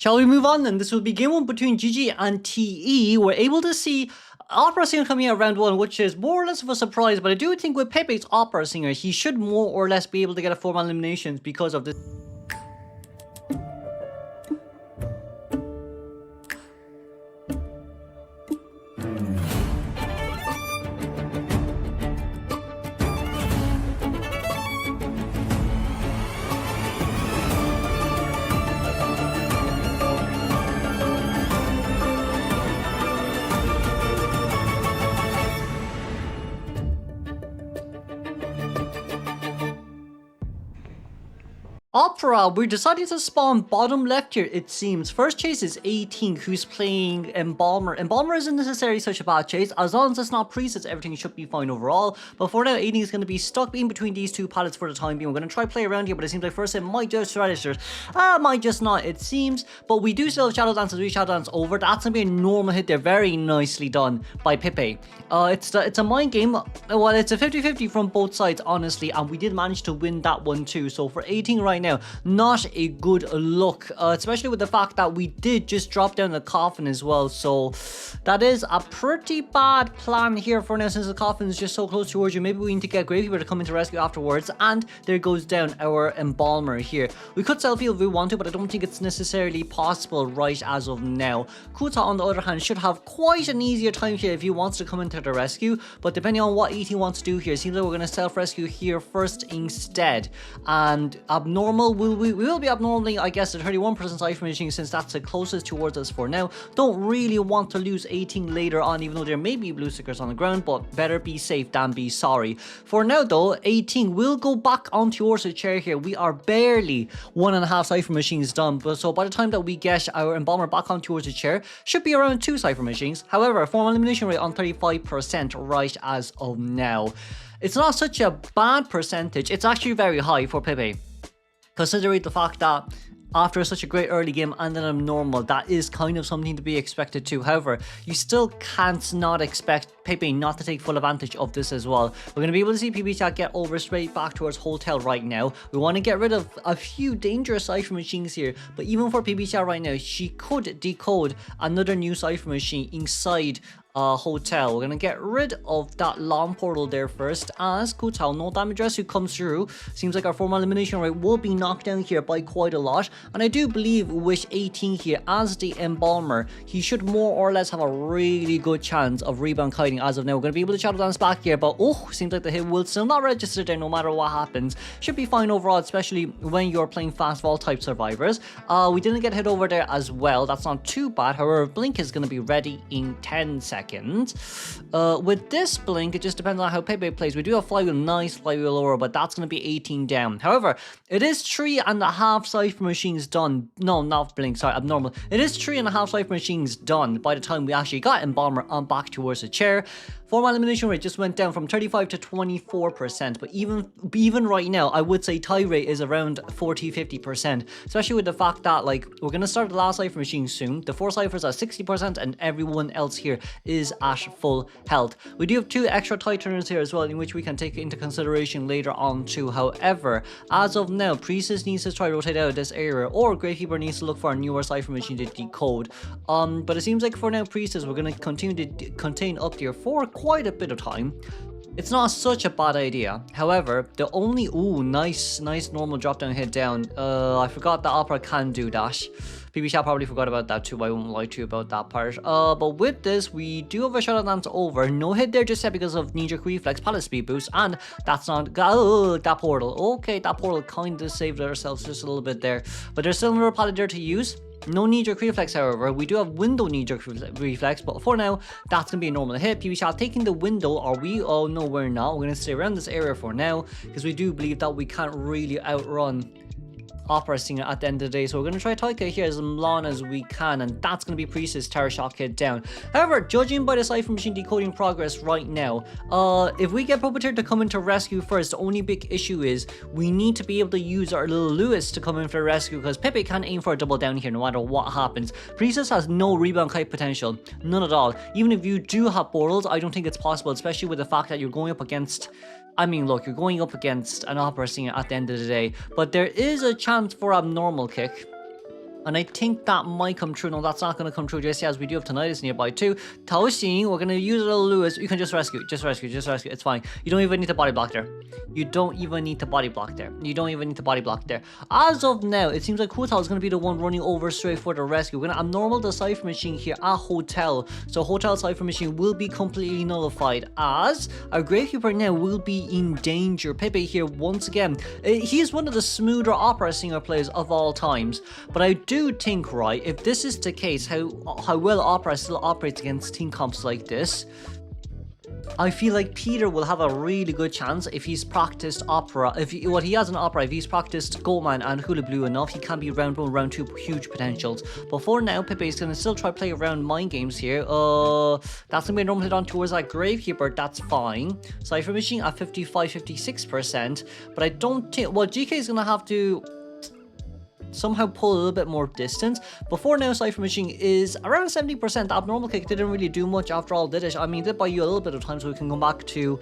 Shall we move on then? This will be game 1 between GG and TE. We're able to see Opera Singer coming out round 1, which is more or less of a surprise, but I do think with Pepe's Opera Singer, he should more or less be able to get a 4-man eliminations because of this. Opera, we're deciding to spawn bottom left here, it seems. First chase is 18, who's playing Embalmer. Embalmer isn't necessarily such a bad chase. As long as it's not Priestess, everything should be fine overall. But for now, 18 is going to be stuck in between these two pallets for the time being. We're going to try play around here, but it seems like first it might just register. Might just not, it seems. But we do still have Shadow Dance as we Shadow Dance over. That's going to be a normal hit there. Very nicely done by Pepe. It's a mind game. Well, it's a 50-50 from both sides, honestly. And we did manage to win that one too. So for 18 right now, not a good look, especially with the fact that we did just drop down the coffin as well. So that is a pretty bad plan here for now, since the coffin is just so close towards you. Maybe we need to get Gravekeeper to come into rescue afterwards. And there goes down our Embalmer here. We could self-heal if we want to, but I don't think it's necessarily possible right as of now. Kuta, on the other hand, should have quite an easier time here if he wants to come into the rescue. But depending on what 18 wants to do here, it seems like we're going to self-rescue here first instead. And Abnormal we will be abnormally, I guess, the 31% Cypher Machine, since that's the closest towards us for now. Don't really want to lose 18 later on, even though there may be blue stickers on the ground, but better be safe than be sorry. For now though, 18 will go back onto towards the chair here. We are barely 1.5 Cypher Machines done, but so by the time that we get our Embalmer back on towards the chair, should be around 2 Cypher Machines. However, formal elimination rate on 35% right as of now. It's not such a bad percentage. It's actually very high for Pepe, considering the fact that after such a great early game and then abnormal, that is kind of something to be expected too. However, you still can't not expect Pepe not to take full advantage of this as well. We're going to be able to see PB Chat get over straight back towards Hotel right now. We want to get rid of a few dangerous Cypher Machines here, but even for PB Chat right now, she could decode another new Cypher Machine inside Hotel. We're gonna get rid of that long portal there first, as Hotel, no damage rescue comes through. Seems like our formal elimination rate will be knocked down here by quite a lot, and I do believe with 18 here as the Embalmer, he should more or less have a really good chance of rebound kiting as of now. We're gonna be able to Shadow Dance back here, but seems like the hit will still not register there no matter what happens. Should be fine overall, especially when you're playing fast vault type survivors. We didn't get hit over there as well. That's not too bad. However, Blink is gonna be ready in 10 seconds. With this Blink, it just depends on how Pepe plays. We do have Flywheel, nice Flywheel over, but that's going to be 18 down. However, it is 3.5 Cypher Machines done. No, not Blink, sorry, Abnormal. It is 3.5 Cypher Machines done by the time we actually got Embalmer on back towards the chair. Formal elimination rate just went down from 35 to 24%, but even right now, I would say tie rate is around 40-50%, especially with the fact that, like, we're going to start the last Cypher Machine soon. The 4 Cyphers are 60%, and everyone else here is at full health. We do have 2 extra tie turners here as well, in which we can take into consideration later on too. However, as of now, Priestess needs to try rotate out of this area, or Gravekeeper needs to look for a newer Cypher Machine to decode. But it seems like for now, Priestess, we're going to continue to contain up there for quite a bit of time. It's not such a bad idea. However, the only nice normal drop down hit down. I forgot that Opera can do that. PB Chat probably forgot about that too. I won't lie to you about that part. But with this, we do have a Shadow Dance over. No hit there just yet because of knee-jerk reflex, pallet speed boost, and that's not that portal. Okay, that portal kind of saved ourselves just a little bit there, but there's still another pallet there to use. No knee-jerk reflex, however. We do have window knee-jerk reflex, but for now, that's going to be a normal hit. PB Chat taking the window. Are we? Oh, no, we're not. We're going to stay around this area for now, because we do believe that we can't really outrun Opera Singer at the end of the day. So we're going to try Taika here as long as we can, and that's going to be Priestess Terror Shock hit down. However, judging by the Cypher Machine decoding progress right now, if we get Puppeteer to come into rescue first, the only big issue is we need to be able to use our little Lewis to come in for rescue, because Pepe can't aim for a double down here no matter what happens. Priestess has no rebound kite potential, none at all. Even if you do have portals, I don't think it's possible, especially with the fact that you're going up against, I mean, look, you're going up against an Opera Singer at the end of the day, but there is a chance for Abnormal kick. And I think that might come true. No, that's not going to come true just yet, as we do have Tinnitus nearby too. Tao Xing, we're going to use a little Lewis. You can just rescue. It's fine. You don't even need to body block there. You don't even need to body block there. As of now, it seems like Hu Tao is going to be the one running over straight for the rescue. We're going to abnormal the Cypher Machine here at Hotel. So Hotel Cypher Machine will be completely nullified, as our Gravekeeper now will be in danger. Pepe here once again. He is one of the smoother opera singer players of all times. But I do think, right, if this is the case, how well opera still operates against team comps like this, I feel like Peter will have a really good chance if he's practiced opera. If he has an opera, if he's practiced Goldman and Hula Blue enough, he can be round 1, round 2 huge potentials. But for now, Pepe is going to still try to play around mind games here. That's going to be a normal hit on towards that Gravekeeper. That's fine. Cypher Machine at 55-56%. But I don't think, well, GK is going to have to somehow pull a little bit more distance. Before now, Cypher Machine is around 70%. The abnormal kick didn't really do much after all, did it? I mean, it did buy you a little bit of time so we can come back to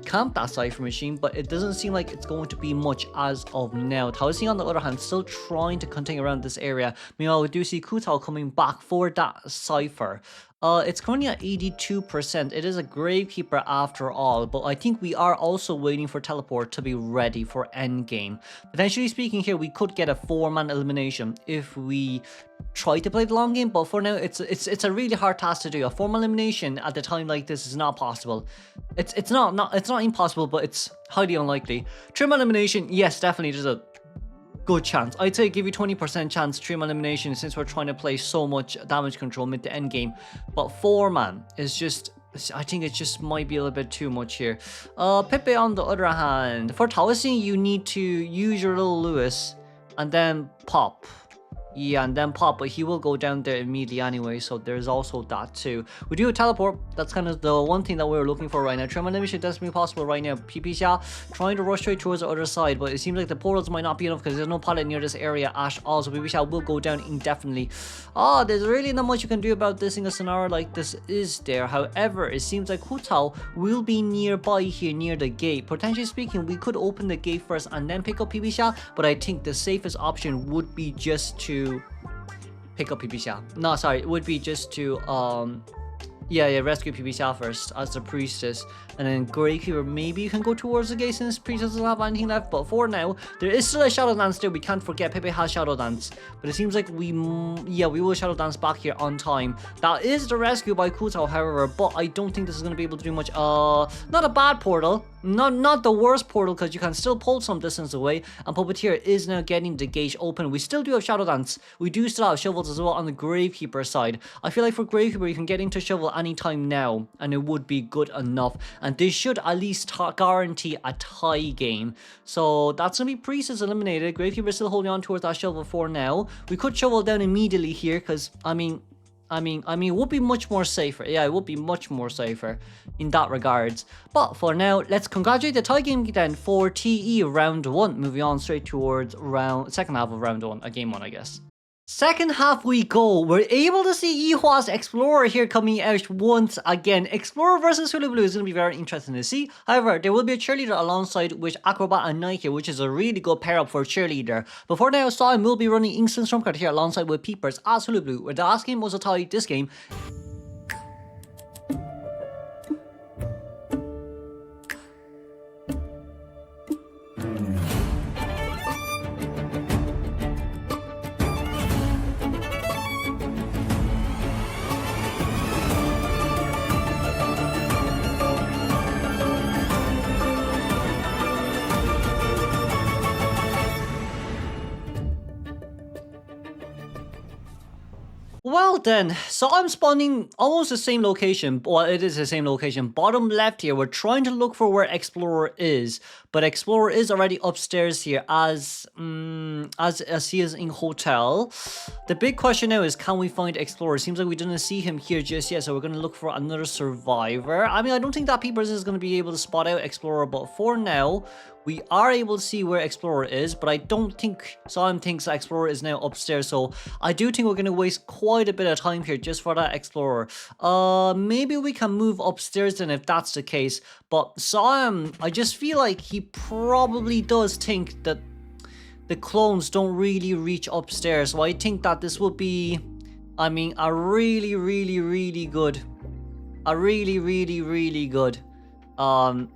camp that Cypher Machine, but it doesn't seem like it's going to be much as of now. Tao Xing, on the other hand, still trying to contain around this area. Meanwhile, we do see Ku Tao coming back for that Cypher. It's currently at 82%. It is a Gravekeeper after all, but I think we are also waiting for Teleport to be ready for endgame. Potentially speaking here, we could get a 4-man elimination if we try to play the long game, but for now, it's a really hard task to do. A 4-man elimination at a time like this is not possible. It's not impossible, but it's highly unlikely. 3-man elimination, yes, definitely, there's a good chance. I'd say give you 20% chance 3-man elimination, since we're trying to play so much damage control mid to end game. But 4-man is just, I think it just might be a little bit too much here. Pepe, on the other hand, for Tao Xing, you need to use your little Lewis and then pop. Yeah, and then pop, but he will go down there immediately anyway, so there's also that too. We do a teleport. That's kind of the one thing that we're looking for right now. 3-man elimination doesn't be possible right now. PP Xia trying to rush straight towards the other side, but it seems like the portals might not be enough because there's no pilot near this area at all, so PP Xia will go down indefinitely. There's really not much you can do about this in a scenario like this, is there? However, it seems like Hu Tao will be nearby here, near the gate. Potentially speaking, we could open the gate first and then pick up PP Xia, but I think the safest option would be just to pick up PP Xia. No, sorry, it would be just to rescue PP Xia first as the priestess, and then Gravekeeper, maybe you can go towards the gate since priestess doesn't have anything left. But for now, there is still a Shadow Dance there. We can't forget Pepe has Shadow Dance, but it seems like we will Shadow Dance back here on time. That is the rescue by Ku Tao, however, but I don't think this is going to be able to do much. Not a bad portal, not the worst portal, because you can still pull some distance away, and Puppeteer is now getting the gate open. We still do have Shadow Dance. We do still have shovels as well on the Gravekeeper side. I feel like for Gravekeeper, you can get into shovel anytime now, and it would be good enough, and this should at least guarantee a tie game. So that's gonna be priestess eliminated. Gravekeeper still holding on towards that shovel for now. We could shovel down immediately here, because I mean it would be much more safer. Yeah, it would be much more safer in that regards. But for now, let's congratulate the tie game then for TE round 1. Moving on straight towards second half of round 1, game 1, I guess. Second half we go. We're able to see Yihua's Explorer here coming out once again. Explorer versus Hula Blue is going to be very interesting to see. However, there will be a cheerleader alongside with Acrobat and Nike, which is a really good pair up for cheerleader. Before now, Simon will be running Instant Stormcard here alongside with Peepers as Hula Blue. Where the last game was a tie, this game Well then, so I'm spawning almost the same location. Well, it is the same location. Bottom left here, we're trying to look for where Explorer is. But Explorer is already upstairs here as he is in Hotel. The big question now is, can we find Explorer? Seems like we didn't see him here just yet, so we're going to look for another survivor. I mean, I don't think that Peepers is going to be able to spot out Explorer, but for now, we are able to see where Explorer is, but I don't think Simon thinks Explorer is now upstairs, so I do think we're going to waste quite a bit of time here just for that Explorer. Maybe we can move upstairs then if that's the case, but Simon, I just feel like he probably does think that the clones don't really reach upstairs. So I think that this will be, I mean, a really good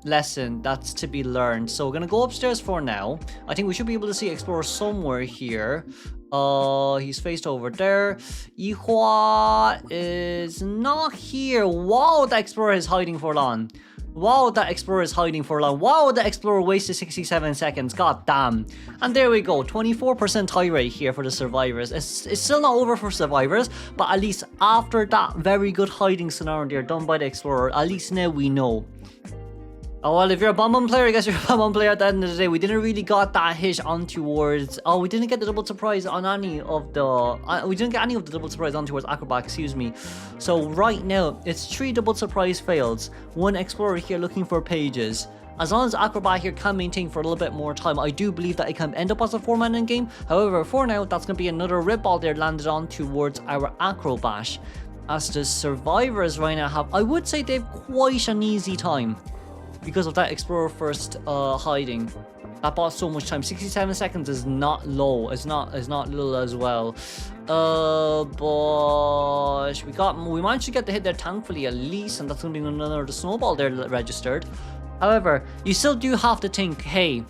lesson that's to be learned. So we're gonna go upstairs for now. I think we should be able to see Explorer somewhere here. He's faced over there. Yihua is not here. Wow, the Explorer is hiding for long. Wow, that Explorer is hiding for long. Wow, the Explorer wasted 67 seconds. God damn. And there we go. 24% tie rate here for the survivors. It's still not over for survivors, but at least after that very good hiding scenario there done by the Explorer, at least now we know. Oh, well, if you're a Bomb player, I guess you're a Bomb player at the end of the day. We didn't really got that hit on towards... Oh, we didn't get the double surprise on any of the... we didn't get any of the double surprise on towards Acrobat, excuse me. So right now, it's 3 double surprise fails. 1 Explorer here looking for pages. As long as Acrobat here can maintain for a little bit more time, I do believe that it can end up as a 4-man end game. However, for now, that's going to be another red ball there landed on towards our Acrobat. As the survivors right now have... I would say they've quite an easy time, because of that Explorer first hiding. That bought so much time. 67 seconds is not low. It's not little as well. But we managed to get the hit there thankfully at least, and that's gonna be another snowball there registered. However, you still do have to think, hey,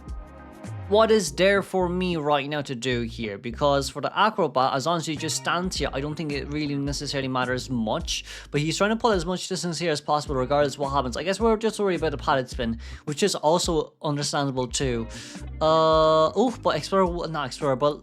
what is there for me right now to do here? Because for the Acrobat, as long as he just stands here, I don't think it really necessarily matters much. But he's trying to pull as much distance here as possible regardless of what happens. I guess we're just worried about the pallet spin, which is also understandable too. But Explorer, not Explorer, but...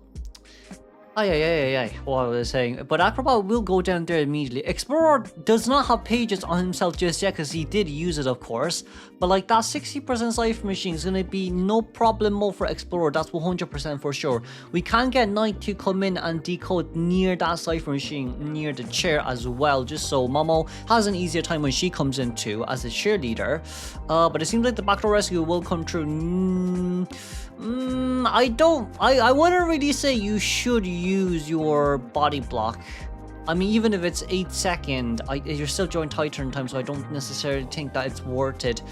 what was I saying? But Acrobat will go down there immediately. Explorer does not have pages on himself just yet because he did use it, of course. But like that 60% cipher machine is going to be no problemo for Explorer. That's 100% for sure. We can get Knight to come in and decode near that cipher machine, near the chair as well, just so Momo has an easier time when she comes in too as a cheerleader. But it seems like the backdoor rescue will come through. I wouldn't really say you should use your body block. I mean, even if it's 8 seconds, you're still joint Titan time, so I don't necessarily think that it's worth it.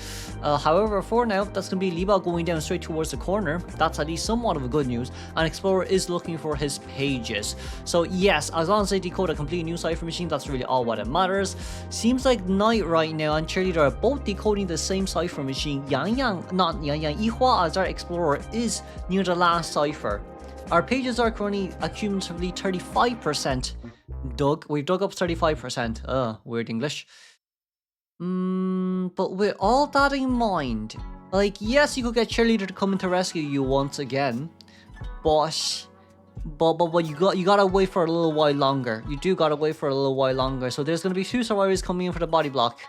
However, for now, that's going to be Liba going down straight towards the corner. That's at least somewhat of a good news. And Explorer is looking for his pages. So yes, as long as they decode a completely new cipher machine, that's really all what it matters. Seems like Knight right now and Cheerleader are both decoding the same cipher machine. Yihua as our Explorer is near the last cipher. Our pages are currently accumulatively 35%. We've dug up 35%. Weird English. But with all that in mind, like, yes, you could get Cheerleader to come in to rescue you once again, but you gotta wait for a little while longer. You do gotta wait for a little while longer. So there's gonna be 2 survivors coming in for the body block.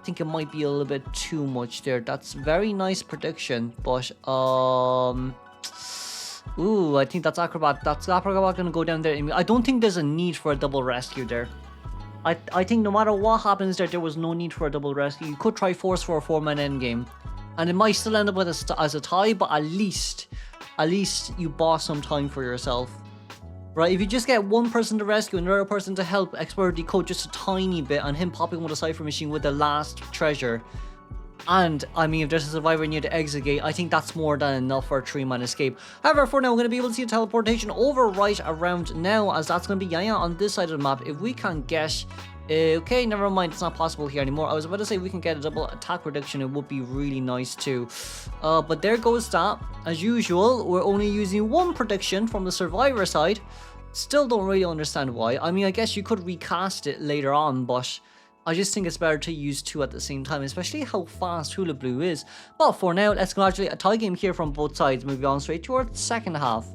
I think it might be a little bit too much there. That's very nice prediction, but ooh, I think that's Acrobat. That's Acrobat gonna go down there. I don't think there's a need for a double rescue there. I think no matter what happens there was no need for a double rescue. You could try force for a 4-man endgame, and it might still end up with as a tie, but at least you bought some time for yourself. Right, if you just get one person to rescue and another person to help Explorer decode just a tiny bit, and him popping with a cipher machine with the last treasure, and I mean, if there's a survivor near the exit gate, I think that's more than enough for a 3-man escape. However, for now, we're going to be able to see the teleportation over right around now, as that's going to be Yaya on this side of the map. If we can get... okay, never mind, it's not possible here anymore. I was about to say we can get a double attack reduction, it would be really nice too. But there goes that. As usual, we're only using 1 prediction from the survivor side. Still don't really understand why. I mean, I guess you could recast it later on, but I just think it's better to use 2 at the same time, especially how fast Hula Blue is. But for now, let's congratulate a tie game here from both sides. Moving on straight towards the second half.